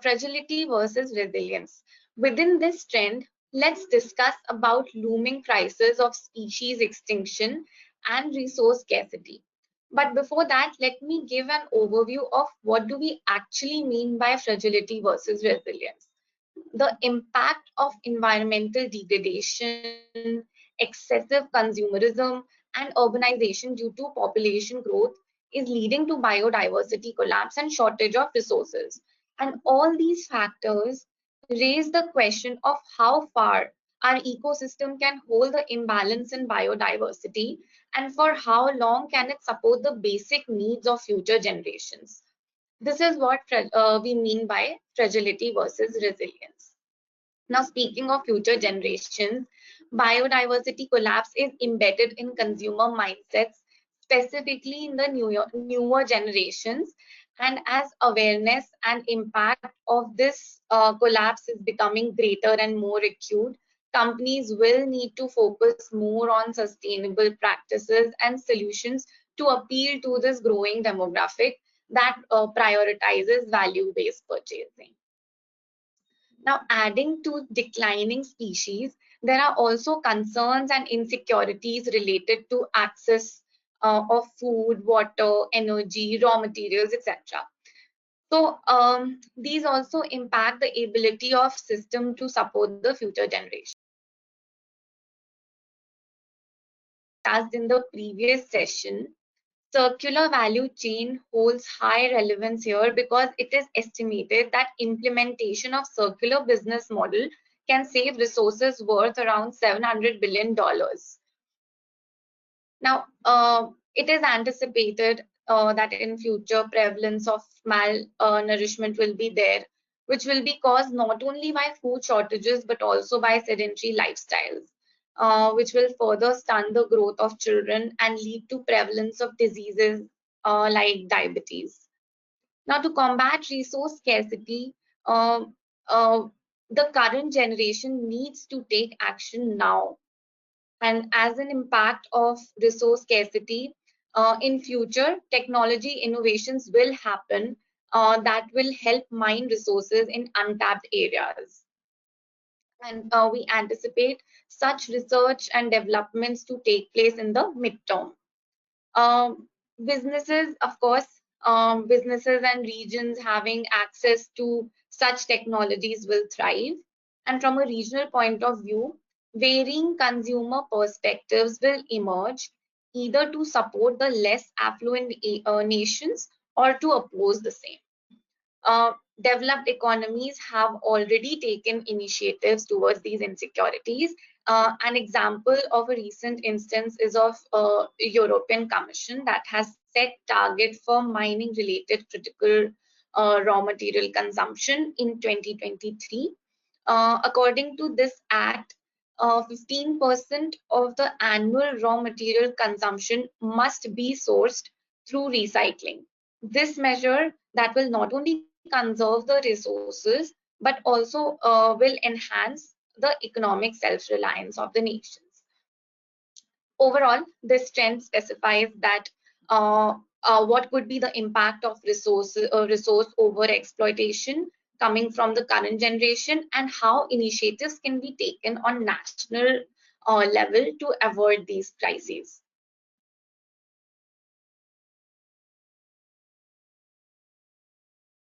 fragility versus resilience. Within this trend, let's discuss about looming crisis of species extinction and resource scarcity. But before that, let me give an overview of what do we actually mean by fragility versus resilience. The impact of environmental degradation, excessive consumerism, and urbanization due to population growth is leading to biodiversity collapse and shortage of resources. And all these factors raise the question of how far our ecosystem can hold the imbalance in biodiversity and for how long can it support the basic needs of future generations. This is what we mean by fragility versus resilience. Now, speaking of future generations, biodiversity collapse is embedded in consumer mindsets, specifically in the newer generations. And as awareness and impact of this collapse is becoming greater and more acute, companies will need to focus more on sustainable practices and solutions to appeal to this growing demographic that prioritizes value-based purchasing. Now, adding to declining species, there are also concerns and insecurities related to access of food, water, energy, raw materials, etc. So these also impact the ability of system to support the future generation. As in the previous session, circular value chain holds high relevance here because it is estimated that implementation of circular business model can save resources worth around $700 billion. Now, it is anticipated that in future prevalence of malnourishment will be there, which will be caused not only by food shortages but also by sedentary lifestyles, which will further stunt the growth of children and lead to prevalence of diseases like diabetes. Now, to combat resource scarcity, uh, uh, the current generation needs to take action now. And as an impact of resource scarcity, in future, technology innovations will happen that will help mine resources in untapped areas. And we anticipate such research and developments to take place in the midterm. Businesses, of course, businesses and regions having access to such technologies will thrive. And from a regional point of view, varying consumer perspectives will emerge either to support the less affluent nations or to oppose the same. Uh, Developed economies have already taken initiatives towards these insecurities. An example of a recent instance is of European Commission that has set target for mining related critical raw material consumption in 2023. According to this act, 15% of the annual raw material consumption must be sourced through recycling. This measure that will not only conserve the resources but also will enhance the economic self-reliance of the nations. Overall, this trend specifies that what could be the impact of resource over exploitation coming from the current generation and how initiatives can be taken on national level to avoid these crises.